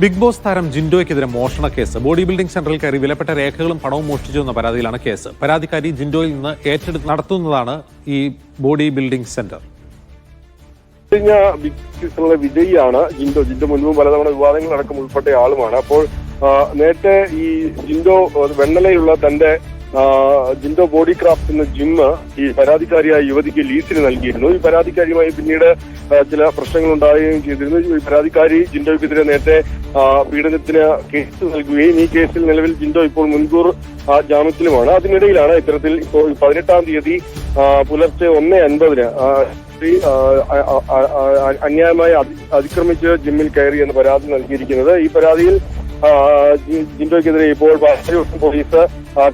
Big boss താരം ജിൻഡോയ്ക്കെതിരെ മോഷണ case. Body building സെന്ററിൽ കയറി വിലപ്പെട്ട രേഖകളും പണവും മോഷ്ടിച്ചു എന്ന പരാതിയിലാണ് കേസ്. പരാതിക്കാരി ജിൻഡോയിൽ നിന്ന് ഏറ്റെടുത്ത് നടത്തുന്നതാണ് ഈ ബോഡി ബിൽഡിംഗ് സെന്റർ. കഴിഞ്ഞ ബിഗ് ബോസിലെ വിജയിയാണ് ജിൻഡോ മുൻപും പലതവണ വിവാദങ്ങളടക്കം ഉൾപ്പെട്ട ആളുമാണ്. അപ്പോൾ നേരത്തെ ഈ ജിൻഡോ വെണ്ണലയുള്ള തന്റെ ജിൻഡോ ബോഡി ക്രാഫ്റ്റ് എന്ന ജിമ്മ് ഈ പരാതിക്കാരിയായ യുവതിക്ക് ലീസിന് നൽകിയിരുന്നു. ഈ പരാതിക്കാരിയുമായി പിന്നീട് ചില പ്രശ്നങ്ങൾ ഉണ്ടാവുകയും ചെയ്തിരുന്നു. ഈ പരാതിക്കാരി ജിൻഡോയ്ക്കെതിരെ നേരത്തെ പീഡനത്തിന് കേസ് നൽകുകയും ഈ കേസിൽ നിലവിൽ ജിൻഡോ ഇപ്പോൾ മുൻകൂർ ജാമ്യത്തിലുമാണ്. അതിനിടയിലാണ് ഇത്തരത്തിൽ ഇപ്പോൾ 18-ാം തീയതി പുലർച്ചെ 1:50 അന്യായമായി അതിക്രമിച്ച് ജിമ്മിൽ കയറി എന്ന് പരാതി നൽകിയിരിക്കുന്നത്. ഈ പരാതിയിൽ ജിൻഡോയ്ക്കെതിരെ ഇപ്പോൾ പാലാരിവട്ടം പോലീസ്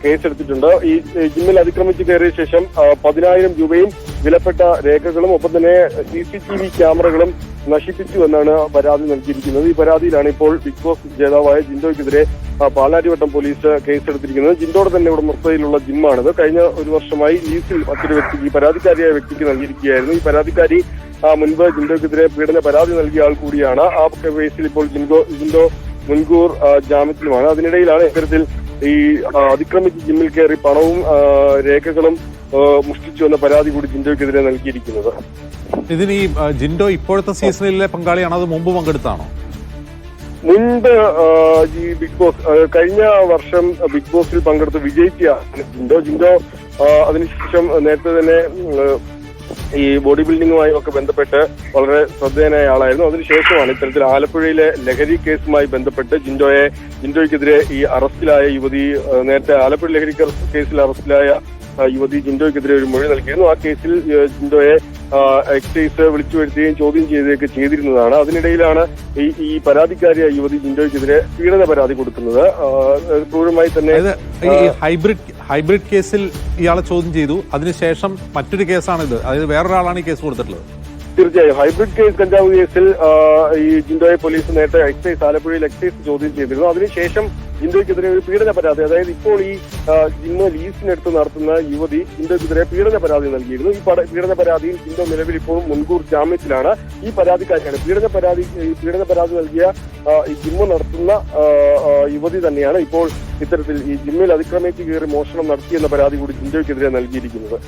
കേസെടുത്തിട്ടുണ്ട്. ഈ ജിമ്മിൽ അതിക്രമിച്ച് കയറിയ ശേഷം 10,000 രൂപയും വിലപ്പെട്ട രേഖകളും ഒപ്പം തന്നെ CCTV ക്യാമറകളും നശിപ്പിച്ചു എന്നാണ് പരാതി നൽകിയിരിക്കുന്നത്. ഈ പരാതിയിലാണ് ഇപ്പോൾ ബിഗ് ബോസ് ജേതാവായ ജിൻഡോയ്ക്കെതിരെ പാലാരിവട്ടം പോലീസ് കേസെടുത്തിരിക്കുന്നത്. ജിൻഡോയുടെ തന്നെ ഉടമസ്ഥതയിലുള്ള ജിമ്മാണിത്. കഴിഞ്ഞ ഒരു വർഷമായി ലീസിൽ മറ്റൊരു വ്യക്തിക്ക്, ഈ പരാതിക്കാരിയായ വ്യക്തിക്ക് നൽകിയിരിക്കുകയായിരുന്നു. ഈ പരാതിക്കാരി മുൻപ് ജിൻഡോയ്ക്കെതിരെ പീഡന പരാതി നൽകിയ ആൾ കൂടിയാണ്. ആ കേസിൽ ഇപ്പോൾ ജിൻഡോ മുൻകൂർ ജാമ്യത്തിലുമാണ്. അതിനിടയിലാണ് ഇത്തരത്തിൽ ഈ അതിക്രമിച്ച് ജിമ്മിൽ കയറി പണവും രേഖകളും മോഷ്ടിച്ചു എന്ന പരാതി കൂടി ജിൻഡോയ്ക്കെതിരെ നൽകിയിരിക്കുന്നത്. ഇതിന് ഈ ജിൻഡോ ഇപ്പോഴത്തെ സീസണിലെ പങ്കാളിയാണോ, അത് മുമ്പ് പങ്കെടുത്താണോ? മുൻപ് ഈ ബിഗ് ബോസ് കഴിഞ്ഞ വർഷം ബിഗ് ബോസിൽ പങ്കെടുത്ത് വിജയിക്കുകയാണ് ജിൻഡോ. അതിനുശേഷം നേരത്തെ തന്നെ ഈ ബോഡി ബിൽഡിങ്ങുമായി ഒക്കെ ബന്ധപ്പെട്ട് വളരെ ശ്രദ്ധേയനായ ആളായിരുന്നു. അതിനുശേഷമാണ് ഇത്തരത്തിൽ ആലപ്പുഴയിലെ ലഹരി കേസുമായി ബന്ധപ്പെട്ട് ജിൻഡോയ്ക്കെതിരെ ഈ അറസ്റ്റിലായ യുവതി, നേരത്തെ ആലപ്പുഴ ലഹരി കേസിൽ അറസ്റ്റിലായ യുവതി ജിൻഡോയ്ക്കെതിരെ ഒരു മൊഴി നൽകിയിരുന്നു. ആ കേസിൽ ജിൻഡോയെ എക്സൈസ് വിളിച്ചു വരുത്തുകയും ചോദ്യം ചെയ്യുകയൊക്കെ ചെയ്തിരുന്നതാണ്. അതിനിടയിലാണ് ഈ പരാതിക്കാരിയായ യുവതി ജിൻഡോയ്ക്കെതിരെ പീഡന പരാതി കൊടുക്കുന്നത്. ക്രൂരമായി തന്നെ ഹൈബ്രിഡ് കേസിൽ ഇയാളെ ചോദ്യം ചെയ്തു. അതിനുശേഷം മറ്റൊരു കേസാണിത്, അതായത് വേറൊരാളാണ് ഈ കേസ് കൊടുത്തിട്ടുള്ളത്. തീർച്ചയായും ഹൈബ്രിഡ് കേസ്, കഞ്ചാവ് കേസിൽ ഈ ജിൻഡോയെ പോലീസ് നേരത്തെ ആലപ്പുഴയിൽ എക്സൈസ് ചോദ്യം ചെയ്തിരുന്നു. അതിനുശേഷം ജിൻഡോയ്ക്കെതിരെ ഒരു പീഡന പരാതി, അതായത് ഇപ്പോൾ ഈ ജിമ്മ് ലീസിനെടുത്ത് നടത്തുന്ന യുവതി ജിൻഡോയ്ക്കെതിരെ പീഡന പരാതി നൽകിയിരുന്നു. ഈ പീഡന പരാതിയിൽ ജിൻഡോ നിലവിൽ ഇപ്പോൾ മുൻകൂർ ജാമ്യത്തിലാണ്. ഈ പരാതിക്കാരിയാണ് പീഡന പരാതി നൽകിയ ഈ ജിമ്മ് നടത്തുന്ന യുവതി തന്നെയാണ് ഇപ്പോൾ ഇത്തരത്തിൽ ഈ ജിമ്മിൽ അതിക്രമിച്ച് കയറി മോഷണം നടത്തിയെന്ന പരാതി കൂടി ജിൻഡോയ്ക്കെതിരെ നൽകിയിരിക്കുന്നത്.